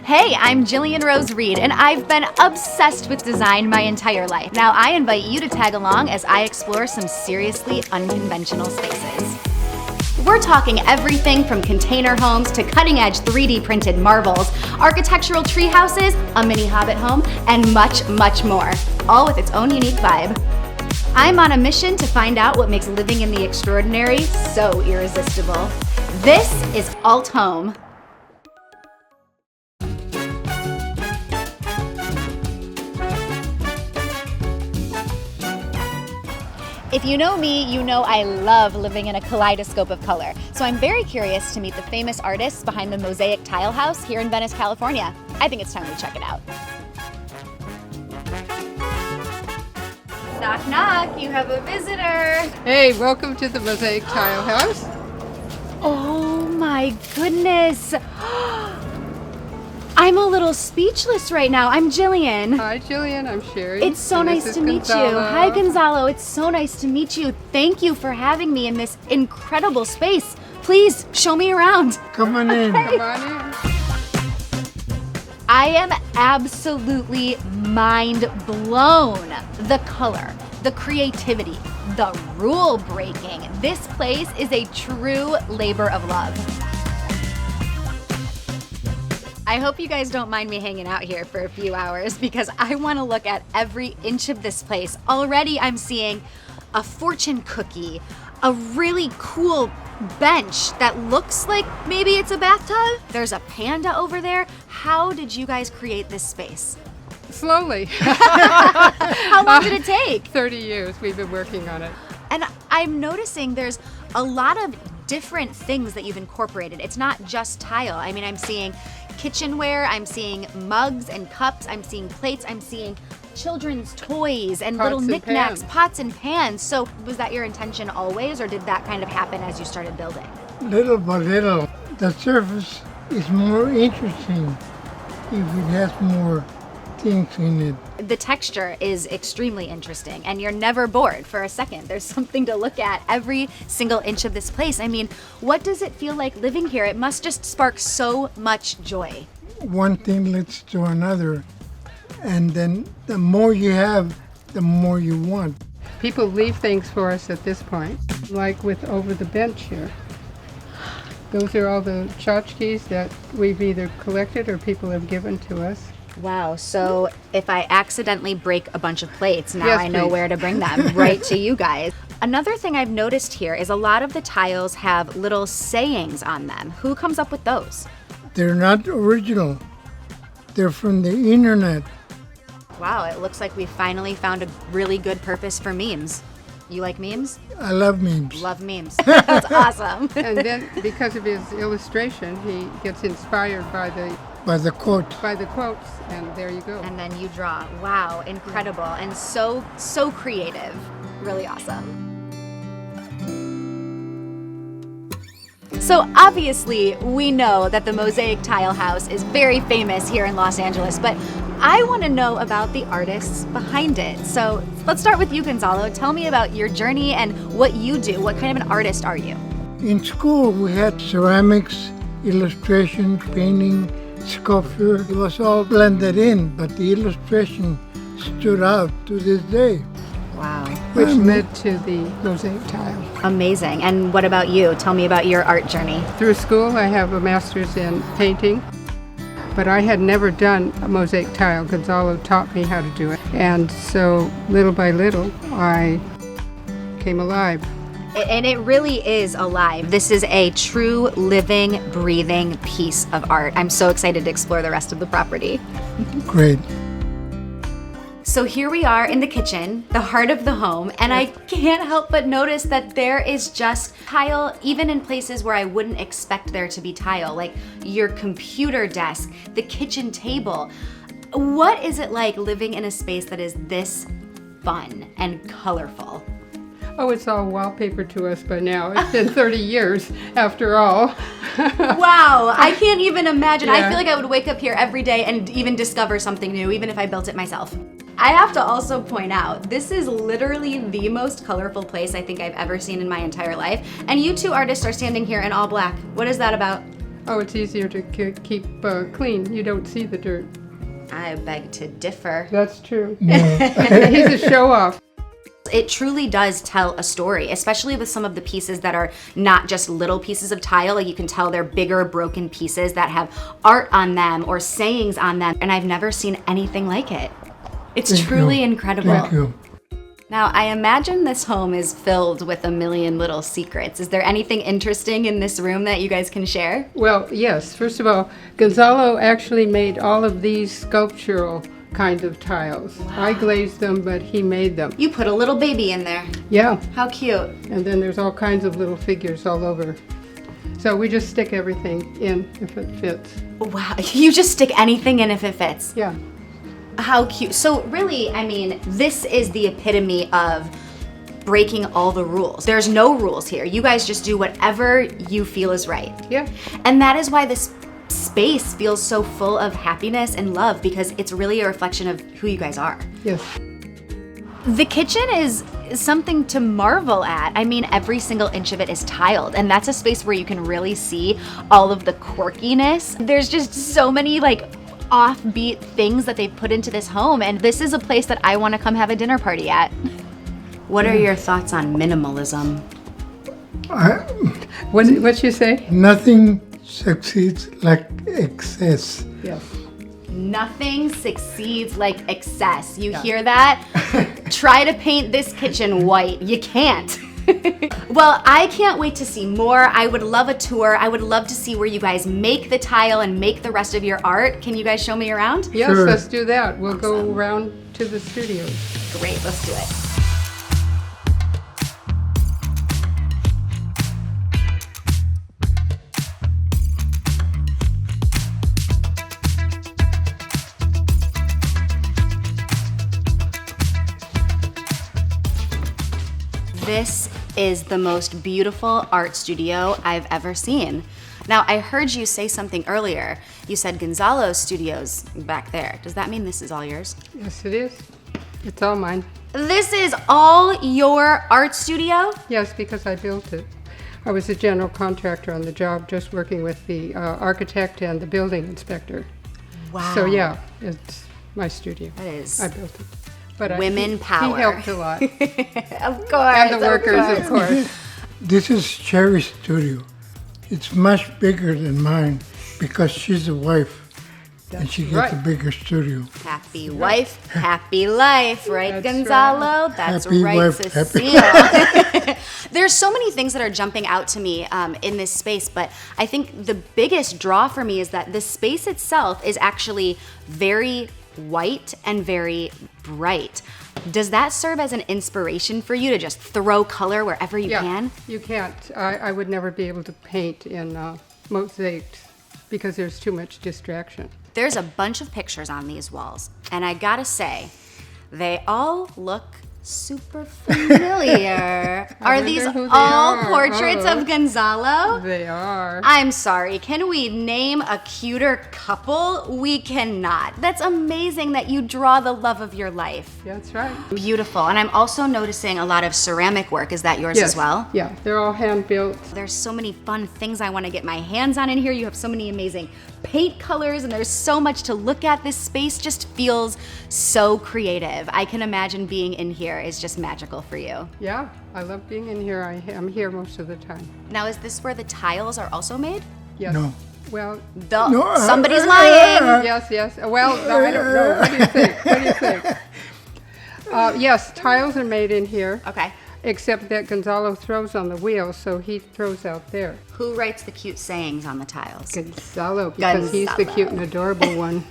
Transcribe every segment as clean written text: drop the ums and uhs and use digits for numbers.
Hey, I'm Jillian Rose Reed, and I've been obsessed with design my entire life. Now I invite you to tag along as I explore some seriously unconventional spaces. We're talking everything from container homes to cutting-edge 3D printed marvels, architectural tree houses, a mini hobbit home, and much, much more, all with its own unique vibe. I'm on a mission to find out what makes living in the extraordinary so irresistible. This is Alt Home. If you know me, you know I love living in a kaleidoscope of color. So I'm very curious to meet the famous artists behind the Mosaic Tile House here in Venice, California. I think it's time we check it out. Knock, knock, you have a visitor. Hey, welcome to the Mosaic Tile House. Oh my goodness. I'm a little speechless right now. I'm Jillian. Hi, Jillian. I'm Cheri. It's so and nice to meet you. Hi, Gonzalo. It's so nice to meet you. Thank you for having me in this incredible space. Please show me around. Come on in. Come on in. I am absolutely mind blown. The color, the creativity, the rule breaking. This place is a true labor of love. I hope you guys don't mind me hanging out here for a few hours because I want to look at every inch of this place. Already I'm seeing a fortune cookie, a really cool bench that looks like maybe it's a bathtub. There's a panda over there. How did you guys create this space? Slowly. How long did it take? 30 years we've been working on it. And I'm noticing there's a lot of different things that you've incorporated. It's not just tile. I mean, I'm seeing kitchenware, I'm seeing mugs and cups, I'm seeing plates, I'm seeing children's toys and little knickknacks, pots and pans. So was that your intention always, or did that kind of happen as you started building? Little by little, the surface is more interesting if it has more things in it. The texture is extremely interesting and you're never bored for a second. There's something to look at every single inch of this place. I mean, what does it feel like living here? It must just spark so much joy. One thing leads to another, and then the more you have, the more you want. People leave things for us at this point, like with over the bench here. Those are all the tchotchkes that we've either collected or people have given to us. Wow, so if I accidentally break a bunch of plates, now Yes, I know please. where to bring them right to you guys. Another thing I've noticed here is a lot of the tiles have little sayings on them. Who comes up with those? They're not original. They're from the internet. Wow, it looks like we finally found a really good purpose for memes. You like memes? I love memes. Love memes. That's awesome. And then because of his illustration, he gets inspired by the quote. quotes, and there you go. And then you draw. Wow, incredible. And so creative. Really awesome. So obviously, we know that the Mosaic Tile House is very famous here in Los Angeles, but I want to know about the artists behind it. So let's start with you, Gonzalo. Tell me about your journey and what you do. What kind of an artist are you? In school, we had ceramics, illustration, painting, sculpture. It was all blended in, but the illustration stood out to this day. Wow. Which led to the Mosaic Tile. Amazing. And what about you? Tell me about your art journey. Through school, I have a master's in painting, but I had never done a mosaic tile. Gonzalo taught me how to do it. And so little by little, I came alive. And it really is alive. This is a true living, breathing piece of art. I'm so excited to explore the rest of the property. Great. So here we are in the kitchen, the heart of the home, and I can't help but notice that there is just tile, even in places where I wouldn't expect there to be tile, like your computer desk, the kitchen table. What is it like living in a space that is this fun and colorful? Oh, it's all wallpaper to us by now. It's been 30 years after all. Wow, I can't even imagine. I Yeah. feel like I would wake up here every day and even discover something new, even if I built it myself. I have to also point out, this is literally the most colorful place I think I've ever seen in my entire life. And you two artists are standing here in all black. What is that about? Oh, it's easier to keep clean. You don't see the dirt. I beg to differ. That's true. He's a show-off. It truly does tell a story, especially with some of the pieces that are not just little pieces of tile. Like you can tell they're bigger, broken pieces that have art on them or sayings on them. And I've never seen anything like it. It's truly incredible. Thank you. Now, I imagine this home is filled with a million little secrets. Is there anything interesting in this room that you guys can share? Well, yes. First of all, Gonzalo actually made all of these sculptural kinds of tiles. Wow. I glazed them, but he made them. You put a little baby in there. Yeah. How cute. And then there's all kinds of little figures all over. So we just stick everything in if it fits. Wow. You just stick anything in if it fits. Yeah. How cute. So really, I mean, this is the epitome of breaking all the rules. There's no rules here. You guys just do whatever you feel is right. Yeah. And that is why this space feels so full of happiness and love, because it's really a reflection of who you guys are. Yes. The kitchen is something to marvel at. I mean, every single inch of it is tiled, and that's a space where you can really see all of the quirkiness. There's just so many like offbeat things that they've put into this home, and this is a place that I want to come have a dinner party at. What are your thoughts on minimalism? What'd you say? Nothing succeeds like excess. Yes. Nothing succeeds like excess. You hear that? Try to paint this kitchen white. You can't. Well, I can't wait to see more. I would love a tour. I would love to see where you guys make the tile and make the rest of your art. Can you guys show me around? Yes, Sure. Let's do that. We'll go around to the studios. Great, let's do it. This is the most beautiful art studio I've ever seen. Now, I heard you say something earlier. You said Gonzalo's studio's back there. Does that mean this is all yours? Yes, it is. It's all mine. This is all your art studio? Yes, because I built it. I was a general contractor on the job, just working with the architect and the building inspector. Wow. So yeah, it's my studio. That is I built it. But women power. He helped a lot. Of course. And the workers, of course. This is Cheri's studio. It's much bigger than mine because she's a wife and she gets a bigger studio. Happy wife, happy life, right, That's Gonzalo? That's Happy right, wife, Cecile. There's so many things that are jumping out to me in this space, but I think the biggest draw for me is that the space itself is actually very white and very bright. Does that serve as an inspiration for you to just throw color wherever you can? You can't. I would never be able to paint in mosaics because there's too much distraction. There's a bunch of pictures on these walls, and I gotta say, they all look super familiar. Are these all portraits of Gonzalo? They are. I'm sorry, can we name a cuter couple? We cannot. That's amazing that you draw the love of your life. That's right. Beautiful, and I'm also noticing a lot of ceramic work. Is that yours as well? Yeah, they're all hand built. There's so many fun things I want to get my hands on in here. You have so many amazing paint colors, and there's so much to look at. This space just feels so creative. I can imagine being in here is just magical for you. Yeah, I love being in here. I'm here most of the time. Now, is this where the tiles are also made? Yes. No. Well, No, somebody's lying. yes. Well, I don't know. What do you think? What do you think? Yes, tiles are made in here. Okay. Except that Gonzalo throws on the wheel, so he throws out there. Who writes the cute sayings on the tiles? Gonzalo, because he's the cute and adorable one.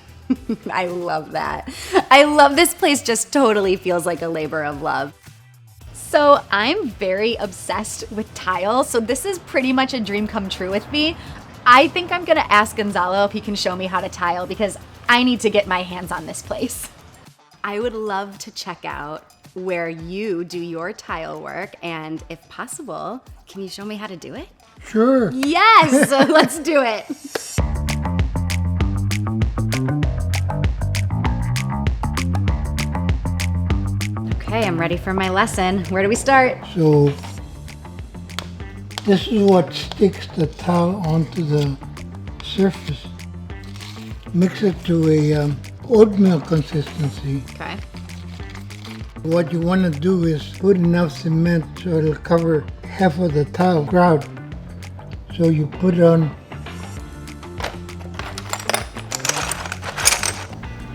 I love that. I love this place. Just totally feels like a labor of love. So I'm very obsessed with tile. So this is pretty much a dream come true with me. I think I'm gonna ask Gonzalo if he can show me how to tile because I need to get my hands on this place. I would love to check out where you do your tile work, and if possible, can you show me how to do it? Sure. Yes, let's do it. Okay, I'm ready for my lesson. Where do we start? So this is what sticks the towel onto the surface. Mix it to a oatmeal consistency. Okay. What you want to do is put enough cement so it'll cover half of the tile grout. So you put it on.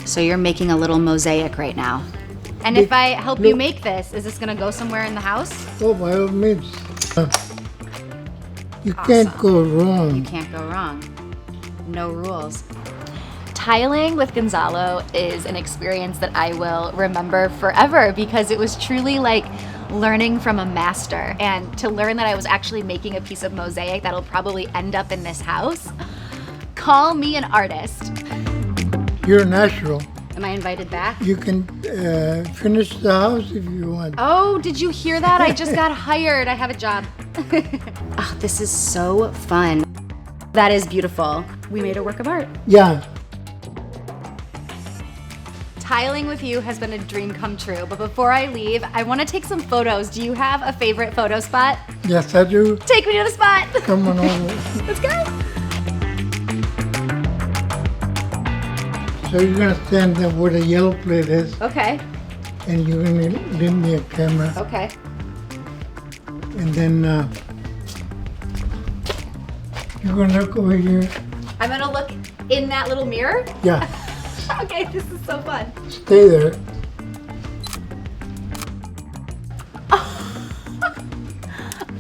So you're making a little mosaic right now. And if I help you make this, is this gonna go somewhere in the house? Oh, by all means. You can't go wrong. You can't go wrong. No rules. Tiling with Gonzalo is an experience that I will remember forever because it was truly like learning from a master. And to learn that I was actually making a piece of mosaic that'll probably end up in this house, call me an artist. You're natural. Am I invited back? You can finish the house if you want. Oh, did you hear that? I just got hired. I have a job. Oh, this is so fun. That is beautiful. We made a work of art. Yeah. Tiling with you has been a dream come true, but before I leave, I want to take some photos. Do you have a favorite photo spot? Yes, I do. Take me to the spot. Come on over. Let's go. So you're gonna stand there where the yellow plate is, Okay. and you're gonna leave me a camera, Okay. and then you're gonna look over here. I'm gonna look in that little mirror. Yeah, Okay, this is so fun. stay there.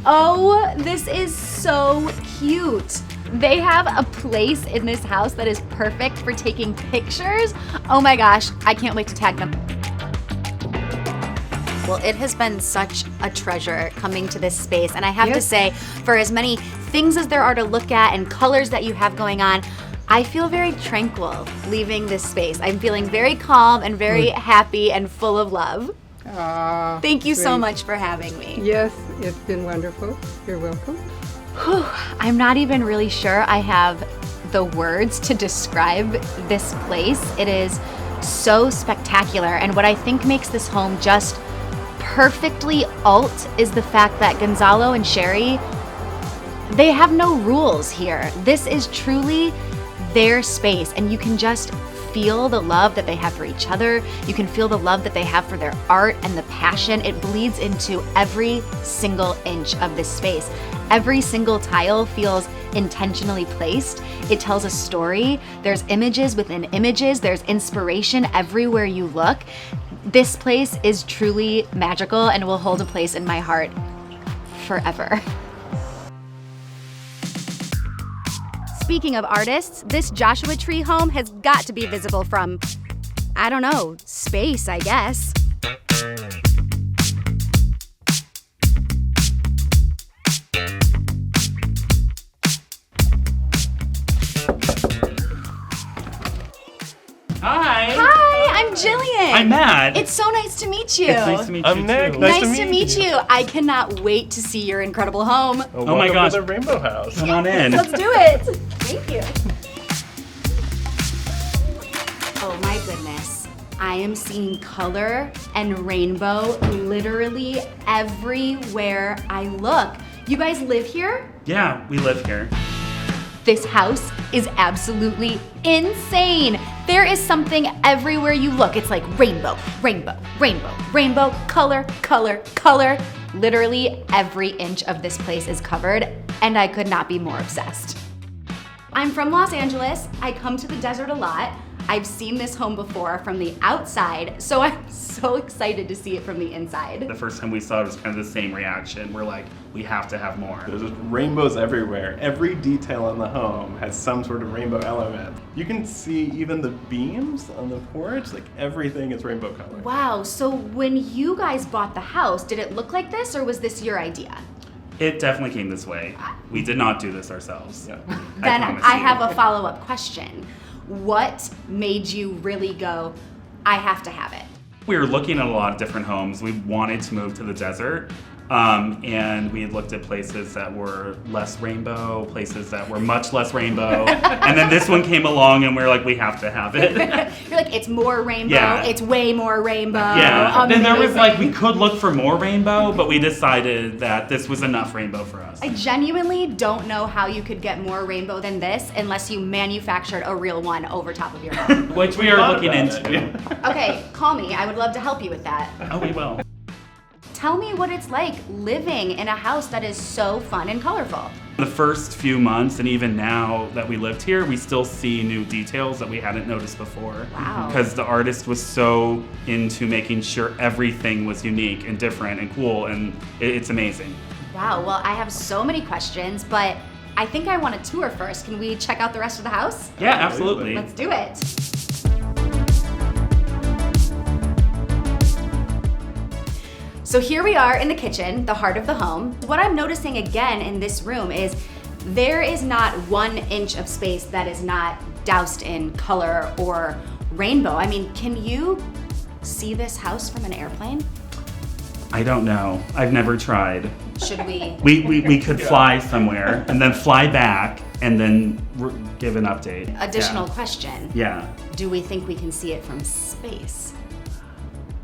Oh, this is so cute. They have a place in this house that is perfect for taking pictures. Oh my gosh, I can't wait to tag them. Well, it has been such a treasure coming to this space. And I have to say, for as many things as there are to look at and colors that you have going on, I feel very tranquil leaving this space. I'm feeling very calm and very happy and full of love. Thank you so sweet. much for having me. Yes, it's been wonderful. You're welcome. Whew, I'm not even really sure I have the words to describe this place. It is so spectacular, and what I think makes this home just perfectly alt is the fact that Gonzalo and Cheri, they have no rules here. This is truly their space, and you can just feel the love that they have for each other. You can feel the love that they have for their art and the passion. It bleeds into every single inch of this space. Every single tile feels intentionally placed. It tells a story. There's images within images. There's inspiration everywhere you look. This place is truly magical and will hold a place in my heart forever. Speaking of artists, this Joshua Tree home has got to be visible from, I don't know, space, I guess. Hi. Hi, I'm Jillian. I'm Matt. It's so nice to meet you. It's nice to meet you I'm Nick. too. Nice to meet you. I cannot wait to see your incredible home. Oh my gosh. The Rainbow House. Come on in. Let's do it. Thank you. Oh my goodness. I am seeing color and rainbow literally everywhere I look. You guys live here? Yeah, we live here. This house is absolutely insane. There is something everywhere you look. It's like rainbow, rainbow, rainbow, rainbow, color, color, color. Literally every inch of this place is covered, and I could not be more obsessed. I'm from Los Angeles. I come to the desert a lot. I've seen this home before from the outside, so I'm so excited to see it from the inside. The first time we saw it was kind of the same reaction. We're like, we have to have more. There's just rainbows everywhere. Every detail in the home has some sort of rainbow element. You can see even the beams on the porch, like everything is rainbow color. Wow, so when you guys bought the house, did it look like this or was this your idea? It definitely came this way. We did not do this ourselves. Yeah. Then promise I you. have a follow-up question. What made you really go, I have to have it? We were looking at a lot of different homes. We wanted to move to the desert. And we had looked at places that were less rainbow, places that were much less rainbow. And then this one came along and we were like, we have to have it. You're like, it's more rainbow, Yeah. it's way more rainbow. Yeah. Then there was amazing. like, we could look for more rainbow, but we decided that this was enough rainbow for us. I genuinely don't know how you could get more rainbow than this unless you manufactured a real one over top of your home. Which we are looking into. Okay, call me. I would love to help you with that. Oh, we will. Tell me what it's like living in a house that is so fun and colorful. The first few months and even now that we lived here, we still see new details that we hadn't noticed before. Wow. Because the artist was so into making sure everything was unique and different and cool, and it's amazing. Wow, well, I have so many questions, but I think I want a tour first. Can we check out the rest of the house? Yeah, absolutely. Let's do it. So here we are in the kitchen, the heart of the home. What I'm noticing again in this room is there is not 1 inch of space that is not doused in color or rainbow. I mean, can you see this house from an airplane? I don't know. I've never tried. Should we? We could fly somewhere and then fly back and then give an update. Additional question. Yeah. Do we think we can see it from space?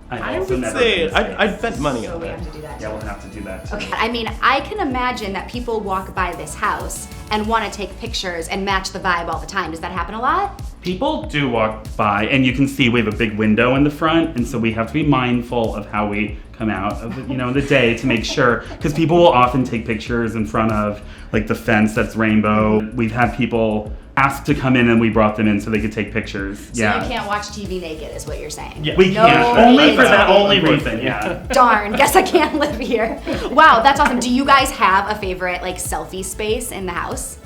I also would never say been to space. I'd bet money So on we it. have to do that. Yeah, we'll have to do that too. Okay. I mean, I can imagine that people walk by this house and want to take pictures and match the vibe all the time. Does that happen a lot? People do walk by, and you can see we have a big window in the front, and so we have to be mindful of how we come out of the, in the day to make sure, because people will often take pictures in front of like the fence that's rainbow. We've had people ask to come in, and we brought them in so they could take pictures. So yeah. you can't watch TV naked, is what you're saying. Yeah. We No can't. Only for kids. that only reason. Yeah. Darn, guess I can't live here. Wow, that's awesome. Do you guys have a favorite like selfie space in the house?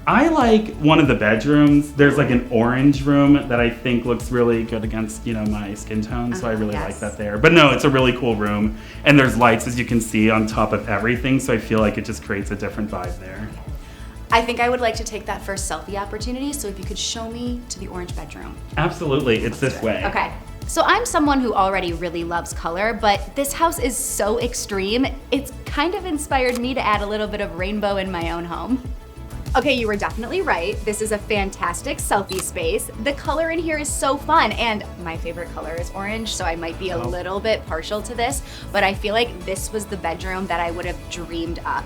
I like one of the bedrooms. There's like an orange room that I think looks really good against, my skin tone, so I really like Yes. that there. But no, it's a really cool room, and there's lights, as you can see, on top of everything, so I feel like it just creates a different vibe there. I think I would like to take that first selfie opportunity, so if you could show me to the orange bedroom. Absolutely, it's this way. Okay. So I'm someone who already really loves color, but this house is so extreme, it's kind of inspired me to add a little bit of rainbow in my own home. Okay, you were definitely right. This is a fantastic selfie space. The color in here is so fun, and my favorite color is orange, so I might be a little bit partial to this, but I feel like this was the bedroom that I would have dreamed up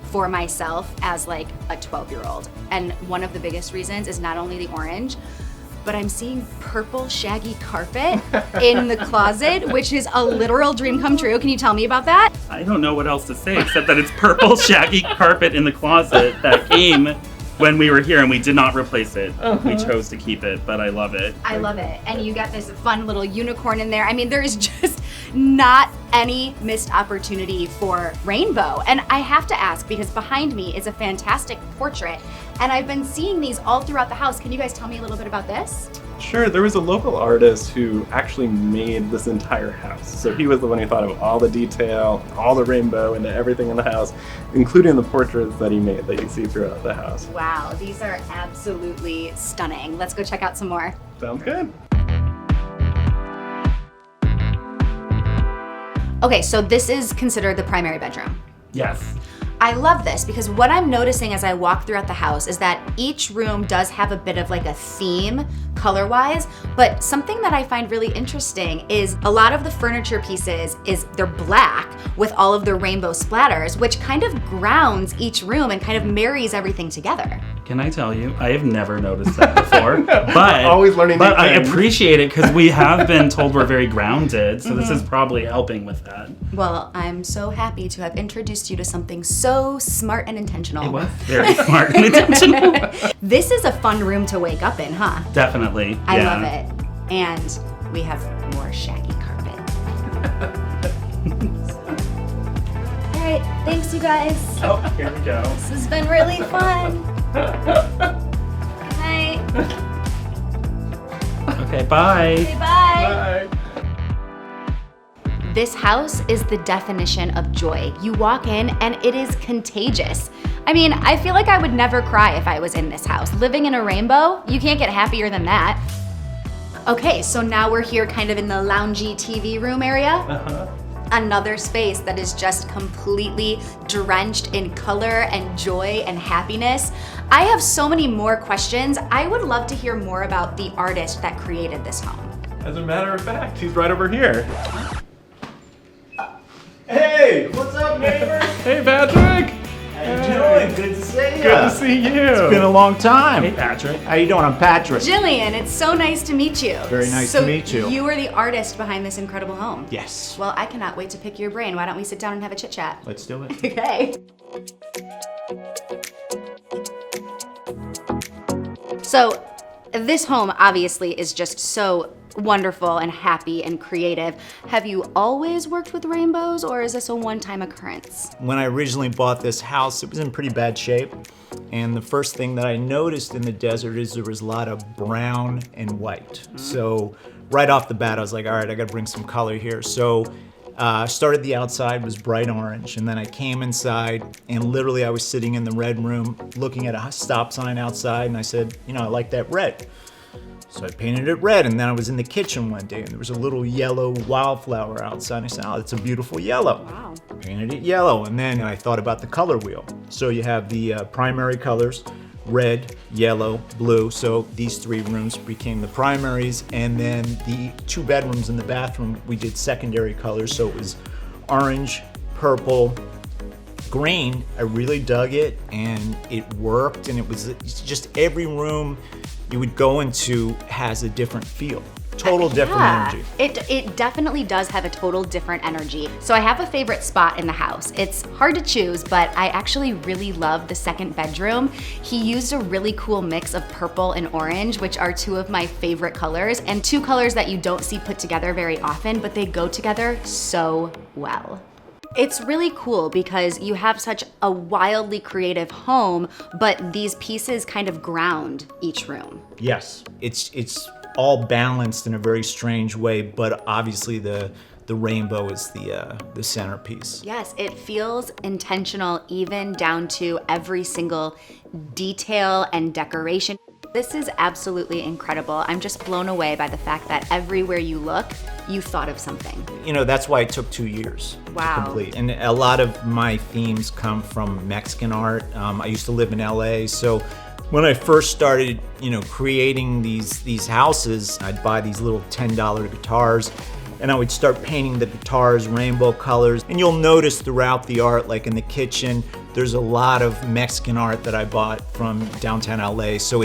for myself as like a 12-year-old. And one of the biggest reasons is not only the orange, but I'm seeing purple shaggy carpet in the closet, which is a literal dream come true. Can you tell me about that? I don't know what else to say except that it's purple shaggy carpet in the closet that came when we were here, and we did not replace it. We chose to keep it, but I love it. I love it. And you got this fun little unicorn in there. I mean, there is just not any missed opportunity for rainbow. And I have to ask, because behind me is a fantastic portrait, and I've been seeing these all throughout the house. Can you guys tell me a little bit about this? Sure, there was a local artist who actually made this entire house. So he was the one who thought of all the detail, all the rainbow, and everything in the house, including the portraits that he made that you see throughout the house. Wow, these are absolutely stunning. Let's go check out some more. Sounds good. Okay, so this is considered the primary bedroom. Yes. I love this because what I'm noticing as I walk throughout the house is that each room does have a bit of like a theme color-wise, but something that I find really interesting is a lot of the furniture pieces they're black with all of the rainbow splatters, which kind of grounds each room and kind of marries everything together. Can I tell you, I have never noticed that before, but Always learning new But I things. appreciate it because we have been told we're very grounded, so this is probably helping with that. Well, I'm so happy to have introduced you to something so smart and intentional. It was very smart and intentional. This is a fun room to wake up in, huh? Definitely. I yeah. love it. And we have more shaggy carpet. All right, thanks you guys. Oh, here we go. This has been really fun. Good night. Okay, bye. Say bye. Bye. This house is the definition of joy. You walk in and it is contagious. I mean, I feel like I would never cry if I was in this house. Living in a rainbow, you can't get happier than that. Okay, so now we're here kind of in the loungy TV room area. another space that is just completely drenched in color and joy and happiness. I have so many more questions. I would love to hear more about the artist that created this home. As a matter of fact, he's right over here. Hey, what's up, neighbors? Hey, Patrick! How you doing? Good to see you. Good to see you. It's been a long time. Hey, Patrick. How you doing? I'm Patrick. Jillian, it's so nice to meet you. Very nice to meet you. You are the artist behind this incredible home. Yes. Well, I cannot wait to pick your brain. Why don't we sit down and have a chit chat? Let's do it. Okay. So, this home obviously is just so wonderful and happy and creative. Have you always worked with rainbows, or is this a one-time occurrence? When I originally bought this house, it was in pretty bad shape. And the first thing that I noticed in the desert is there was a lot of brown and white. So right off the bat, I was like, all right, I gotta bring some color here. So started the outside, was bright orange, and then I came inside and literally I was sitting in the red room looking at a stop sign outside, and I said, you know, I like that red. So I painted it red, and then I was in the kitchen one day and there was a little yellow wildflower outside, and I said, oh, it's a beautiful yellow. Wow. Painted it yellow, and then I thought about the color wheel. So you have the primary colors, red, yellow, blue. So these three rooms became the primaries, and then the 2 bedrooms in the bathroom, we did secondary colors. So it was orange, purple, green. I really dug it, and it worked, and it's just every room you would go into has a different feel. Total different energy. It definitely does have a total different energy. So I have a favorite spot in the house. It's hard to choose, but I actually really love the second bedroom. He used a really cool mix of purple and orange, which are 2 of my favorite colors, and 2 colors that you don't see put together very often, but they go together so well. It's really cool because you have such a wildly creative home, but these pieces kind of ground each room. Yes, it's all balanced in a very strange way, but obviously the rainbow is the centerpiece. Yes, it feels intentional even down to every single detail and decoration. This is absolutely incredible. I'm just blown away by the fact that everywhere you look, you thought of something. You know, that's why it took 2 years Wow. to complete. And a lot of my themes come from Mexican art. I used to live in LA, so when I first started, you know, creating these houses, I'd buy these little $10 guitars, and I would start painting the guitars rainbow colors. And you'll notice throughout the art, like in the kitchen, there's a lot of Mexican art that I bought from downtown LA. So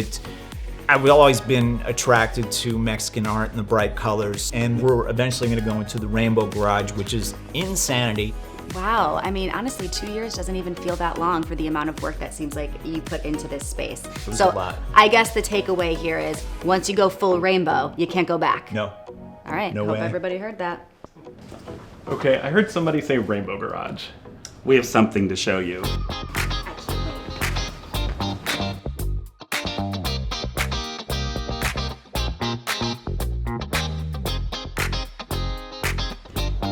I've always been attracted to Mexican art and the bright colors. And we're eventually gonna go into the Rainbow Garage, which is insanity. Wow, I mean, honestly, 2 years doesn't even feel that long for the amount of work that seems like you put into this space. was So a lot. I guess the takeaway here is once you go full rainbow, you can't go back. No. All right, No hope way. everybody heard that. Okay, I heard somebody say Rainbow Garage. We have something to show you.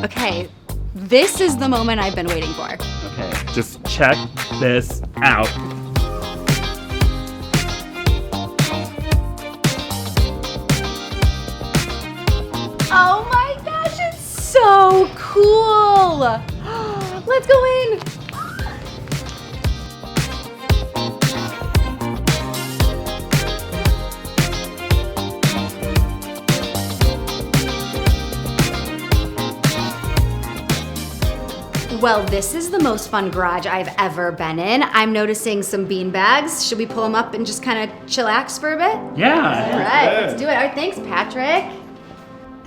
Okay, this is the moment I've been waiting for. Okay, just check this out. Oh my gosh, it's so cool! Let's go in! Well, this is the most fun garage I've ever been in. I'm noticing some bean bags. Should we pull them up and just kind of chillax for a bit? All Yeah. right, let's do it. All right, thanks, Patrick.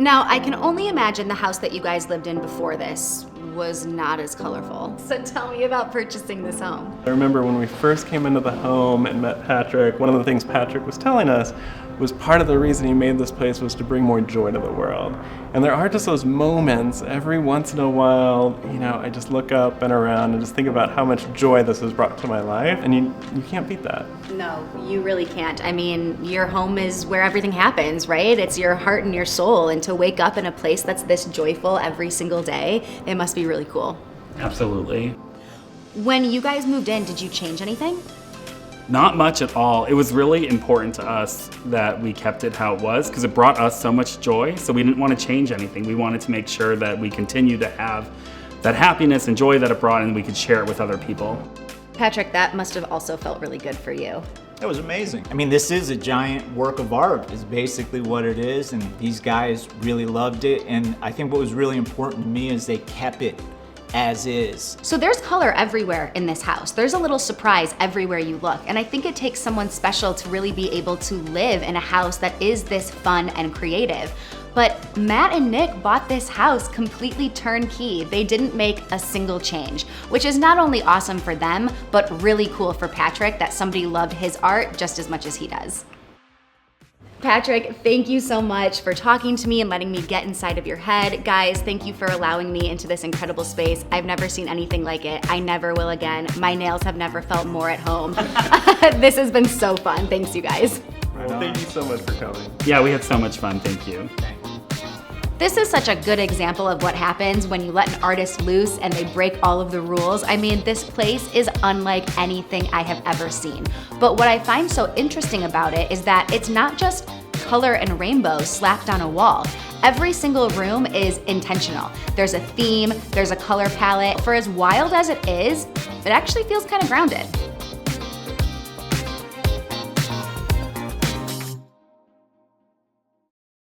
Now, I can only imagine the house that you guys lived in before this was not as colorful. So tell me about purchasing this home. I remember when we first came into the home and met Patrick, one of the things Patrick was telling us was part of the reason he made this place was to bring more joy to the world. And there are just those moments every once in a while, you know, I just look up and around and just think about how much joy this has brought to my life, and you can't beat that. No, you really can't. I mean, your home is where everything happens, right? It's your heart and your soul, and to wake up in a place that's this joyful every single day, it must be really cool. Absolutely. When you guys moved in, did you change anything? Not much at all. It was really important to us that we kept it how it was because it brought us so much joy. So we didn't want to change anything. We wanted to make sure that we continue to have that happiness and joy that it brought and we could share it with other people. Patrick, that must have also felt really good for you. It was amazing. I mean, this is a giant work of art, is basically what it is, and these guys really loved it. And I think what was really important to me is they kept it as is. So there's color everywhere in this house. There's a little surprise everywhere you look. And I think it takes someone special to really be able to live in a house that is this fun and creative. But Matt and Nick bought this house completely turnkey. They didn't make a single change, which is not only awesome for them, but really cool for Patrick that somebody loved his art just as much as he does. Patrick, thank you so much for talking to me and letting me get inside of your head. Guys, thank you for allowing me into this incredible space. I've never seen anything like it. I never will again. My nails have never felt more at home. This has been so fun. Thanks, you guys. Well, thank you so much for coming. Yeah, we had so much fun. Thank you. This is such a good example of what happens when you let an artist loose and they break all of the rules. I mean, this place is unlike anything I have ever seen. But what I find so interesting about it is that it's not just color and rainbows slapped on a wall. Every single room is intentional. There's a theme, there's a color palette. For as wild as it is, it actually feels kind of grounded.